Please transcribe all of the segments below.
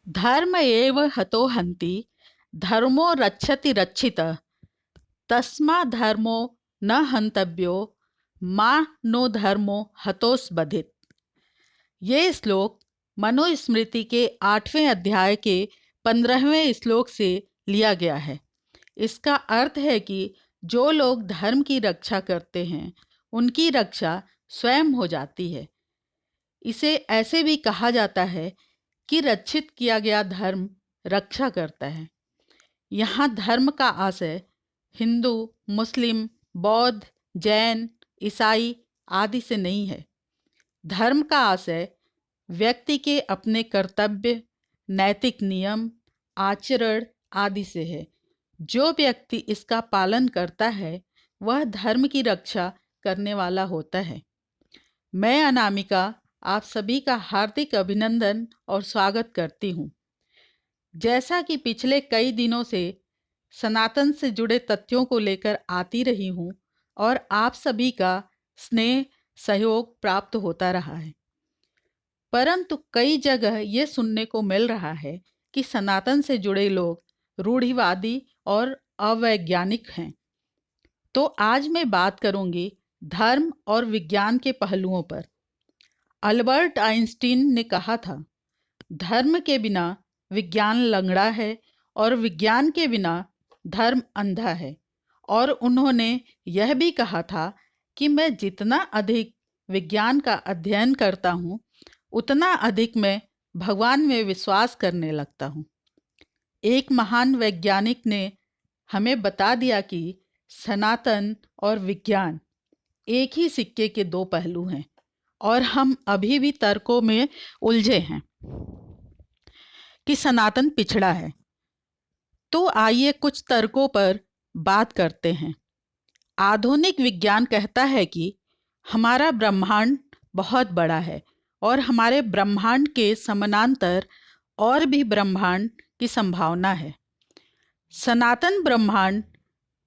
धर्म एव हतो हन्ति धर्मो रक्षति रक्षितः तस्मा धर्मो न हन्तव्यो मा नो धर्मो हतोस्बधित। ये श्लोक मनुस्मृति के 8वें अध्याय के 15वें श्लोक से लिया गया है। इसका अर्थ है कि जो लोग धर्म की रक्षा करते हैं उनकी रक्षा स्वयं हो जाती है। इसे ऐसे भी कहा जाता है कि रक्षित किया गया धर्म रक्षा करता है। यहाँ धर्म का आशय हिंदू, मुस्लिम, बौद्ध, जैन, ईसाई आदि से नहीं है। धर्म का आशय व्यक्ति के अपने कर्तव्य, नैतिक नियम, आचरण आदि से है। जो व्यक्ति इसका पालन करता है वह धर्म की रक्षा करने वाला होता है। मैं अनामिका आप सभी का हार्दिक अभिनंदन और स्वागत करती हूँ। जैसा कि पिछले कई दिनों से सनातन से जुड़े तथ्यों को लेकर आती रही हूँ और आप सभी का स्नेह सहयोग प्राप्त होता रहा है, परंतु कई जगह ये सुनने को मिल रहा है कि सनातन से जुड़े लोग रूढ़िवादी और अवैज्ञानिक हैं। तो आज मैं बात करूंगी धर्म और विज्ञान के पहलुओं पर। अल्बर्ट आइंस्टीन ने कहा था, धर्म के बिना विज्ञान लंगड़ा है और विज्ञान के बिना धर्म अंधा है। और उन्होंने यह भी कहा था कि मैं जितना अधिक विज्ञान का अध्ययन करता हूँ उतना अधिक मैं भगवान में विश्वास करने लगता हूँ। एक महान वैज्ञानिक ने हमें बता दिया कि सनातन और विज्ञान एक ही सिक्के के दो पहलू हैं और हम अभी भी तर्कों में उलझे हैं कि सनातन पिछड़ा है। तो आइए कुछ तर्कों पर बात करते हैं। आधुनिक विज्ञान कहता है कि हमारा ब्रह्मांड बहुत बड़ा है और हमारे ब्रह्मांड के समानांतर और भी ब्रह्मांड की संभावना है। सनातन ब्रह्मांड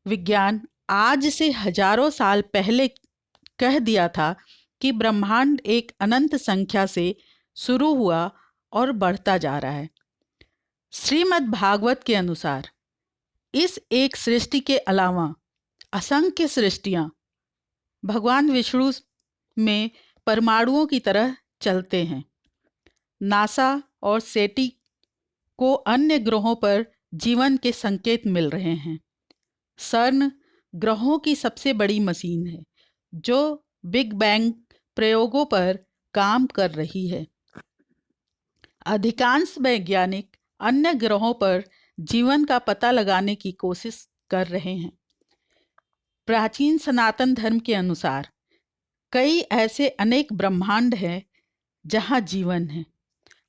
विज्ञान आज से हजारों साल पहले कह दिया था कि ब्रह्मांड एक अनंत संख्या से शुरू हुआ और बढ़ता जा रहा है। श्रीमद् भागवत के अनुसार इस एक सृष्टि के अलावा असंख्य सृष्टियां भगवान विष्णु में परमाणुओं की तरह चलते हैं। नासा और सेटी को अन्य ग्रहों पर जीवन के संकेत मिल रहे हैं। सर्न ग्रहों की सबसे बड़ी मशीन है जो बिग बैंग प्रयोगों पर काम कर रही है। अधिकांश वैज्ञानिक अन्य ग्रहों पर जीवन का पता लगाने की कोशिश कर रहे हैं। प्राचीन सनातन धर्म के अनुसार कई ऐसे अनेक ब्रह्मांड हैं जहां जीवन है।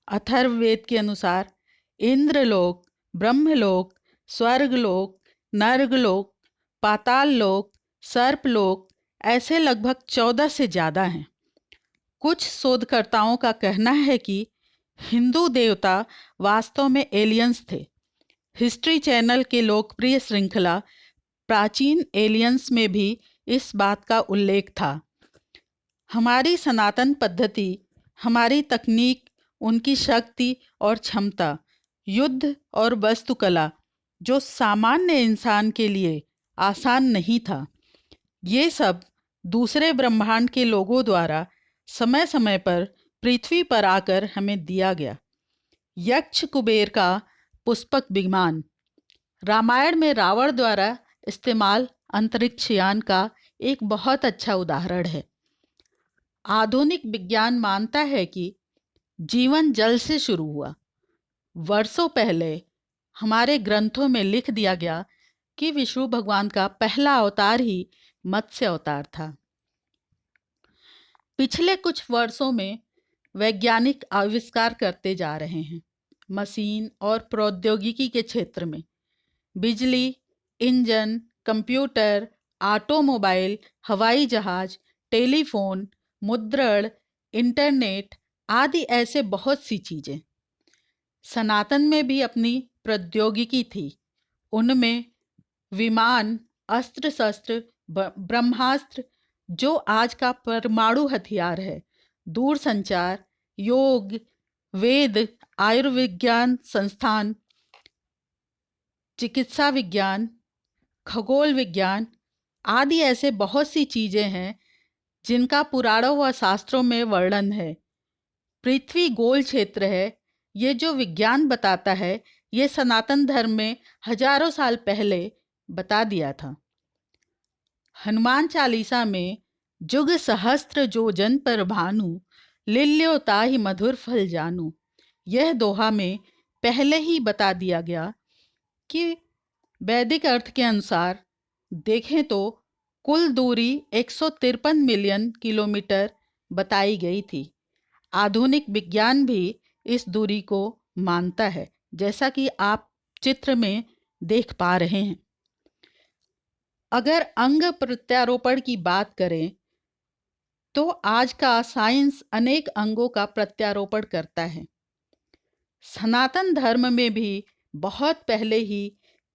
अथर्ववेद के अनुसार इंद्रलोक, ब्रह्मलोक, स्वर्गलोक, नर्गलोक, पाताललोक, सर्पलोक ऐसे लगभग 14 से ज़्यादा हैं। कुछ शोधकर्ताओं का कहना है कि हिंदू देवता वास्तव में एलियंस थे। हिस्ट्री चैनल के लोकप्रिय श्रृंखला प्राचीन एलियंस में भी इस बात का उल्लेख था। हमारी सनातन पद्धति, हमारी तकनीक, उनकी शक्ति और क्षमता, युद्ध और वास्तुकला जो सामान्य इंसान के लिए आसान नहीं था, ये सब दूसरे ब्रह्मांड के लोगों द्वारा समय समय पर पृथ्वी पर आकर हमें दिया गया। यक्ष कुबेर का पुष्पक विमान, रामायण में रावण द्वारा इस्तेमाल अंतरिक्ष यान का एक बहुत अच्छा उदाहरण है। आधुनिक विज्ञान मानता है कि जीवन जल से शुरू हुआ। वर्षों पहले हमारे ग्रंथों में लिख दिया गया कि विष्णु भगवान का पहला अवतार ही मत्स्य अवतार था। पिछले कुछ वर्षों में वैज्ञानिक आविष्कार करते जा रहे हैं। मशीन और प्रौद्योगिकी के क्षेत्र में बिजली, इंजन, कंप्यूटर, ऑटोमोबाइल, हवाई जहाज, टेलीफोन, मुद्रण, इंटरनेट आदि ऐसे बहुत सी चीज़ें। सनातन में भी अपनी प्रौद्योगिकी थी। उनमें विमान, अस्त्र शस्त्र, ब्रह्मास्त्र जो आज का परमाणु हथियार है, दूरसंचार, योग, वेद आयुर्विज्ञान संस्थान, चिकित्सा विज्ञान, खगोल विज्ञान आदि ऐसे बहुत सी चीज़ें हैं जिनका पुराणों व शास्त्रों में वर्णन है। पृथ्वी गोल क्षेत्र है, ये जो विज्ञान बताता है ये सनातन धर्म में हजारों साल पहले बता दिया था। हनुमान चालीसा में जुग सहस्त्र जो जन पर भानु, लिल्यो ताहि मधुर फल जानू, यह दोहा में पहले ही बता दिया गया कि वैदिक अर्थ के अनुसार देखें तो कुल दूरी 153 मिलियन किलोमीटर बताई गई थी। आधुनिक विज्ञान भी इस दूरी को मानता है, जैसा कि आप चित्र में देख पा रहे हैं। अगर अंग प्रत्यारोपण की बात करें तो आज का साइंस अनेक अंगों का प्रत्यारोपण करता है। सनातन धर्म में भी बहुत पहले ही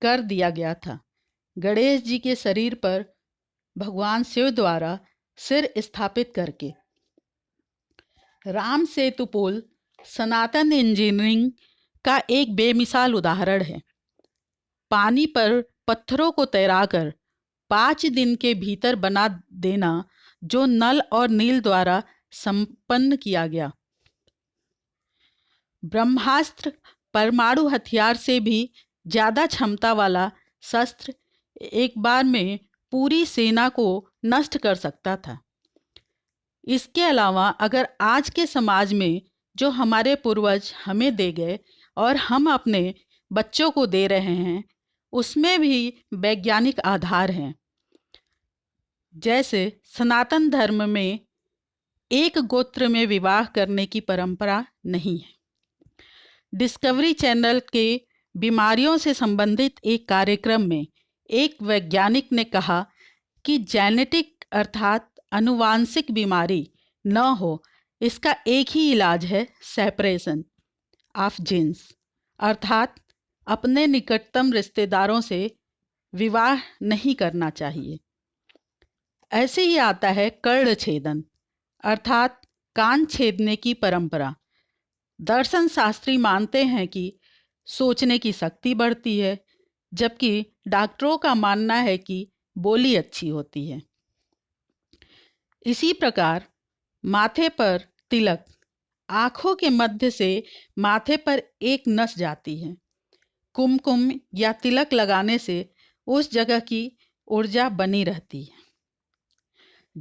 कर दिया गया था। गणेश जी के शरीर पर भगवान शिव द्वारा सिर स्थापित करके। राम सेतु पुल सनातन इंजीनियरिंग का एक बेमिसाल उदाहरण है। पानी पर पत्थरों को तैराकर 5 दिन के भीतर बना देना, जो नल और नील द्वारा संपन्न किया गया। ब्रह्मास्त्र परमाणु हथियार से भी ज़्यादा क्षमता वाला शस्त्र एक बार में पूरी सेना को नष्ट कर सकता था। इसके अलावा अगर आज के समाज में जो हमारे पूर्वज हमें दे गए और हम अपने बच्चों को दे रहे हैं, उसमें भी वैज्ञानिक आधार हैं। जैसे सनातन धर्म में एक गोत्र में विवाह करने की परंपरा नहीं है। डिस्कवरी चैनल के बीमारियों से संबंधित एक कार्यक्रम में एक वैज्ञानिक ने कहा कि जेनेटिक अर्थात आनुवांशिक बीमारी न हो, इसका एक ही इलाज है, सेपरेशन ऑफ जीन्स, अर्थात अपने निकटतम रिश्तेदारों से विवाह नहीं करना चाहिए। ऐसे ही आता है कर्ण छेदन अर्थात कान छेदने की परंपरा। दर्शन शास्त्री मानते हैं कि सोचने की शक्ति बढ़ती है, जबकि डॉक्टरों का मानना है कि बोली अच्छी होती है। इसी प्रकार माथे पर तिलक, आँखों के मध्य से माथे पर एक नस जाती है। कुमकुम या तिलक लगाने से उस जगह की ऊर्जा बनी रहती है।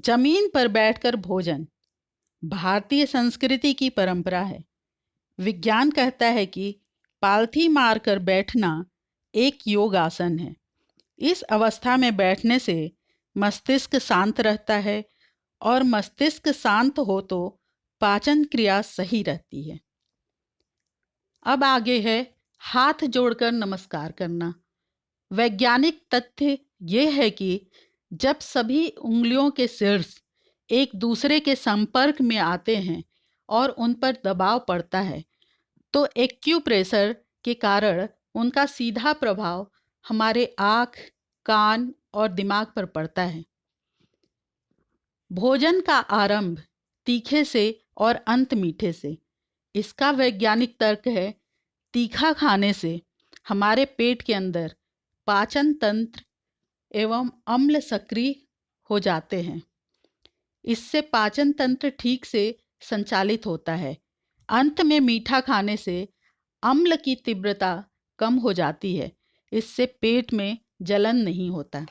जमीन पर बैठकर भोजन भारतीय संस्कृति की परंपरा है। विज्ञान कहता है कि पालथी मारकर बैठना एक योग आसन है। इस अवस्था में बैठने से मस्तिष्क शांत रहता है और मस्तिष्क शांत हो तो पाचन क्रिया सही रहती है। अब आगे है हाथ जोड़कर नमस्कार करना। वैज्ञानिक तथ्य ये है कि जब सभी उंगलियों के शीर्ष एक दूसरे के संपर्क में आते हैं और उन पर दबाव पड़ता है, तो एक्यूप्रेशर के कारण उनका सीधा प्रभाव हमारे आँख, कान और दिमाग पर पड़ता है। भोजन का आरंभ तीखे से और अंत मीठे से। इसका वैज्ञानिक तर्क है, तीखा खाने से हमारे पेट के अंदर पाचन तंत्र एवं अम्ल सक्रिय हो जाते हैं। इससे पाचन तंत्र ठीक से संचालित होता है। अंत में मीठा खाने से अम्ल की तीव्रता कम हो जाती है। इससे पेट में जलन नहीं होता।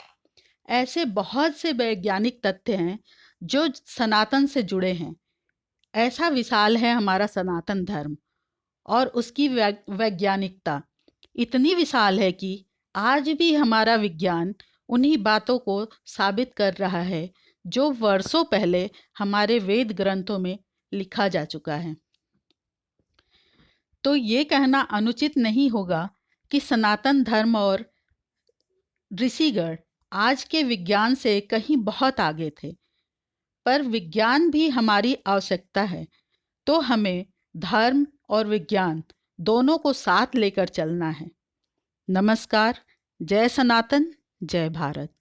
ऐसे बहुत से वैज्ञानिक तथ्य हैं जो सनातन से जुड़े हैं। ऐसा विशाल है हमारा सनातन धर्म और उसकी वैज्ञानिकता इतनी विशाल है कि आज भी हमारा विज्ञान उन्हीं बातों को साबित कर रहा है जो वर्षों पहले हमारे वेद ग्रंथों में लिखा जा चुका है। तो ये कहना अनुचित नहीं होगा कि सनातन धर्म और ऋषिगण आज के विज्ञान से कहीं बहुत आगे थे, पर विज्ञान भी हमारी आवश्यकता है। तो हमें धर्म और विज्ञान दोनों को साथ लेकर चलना है। नमस्कार। जय सनातन, जय भारत।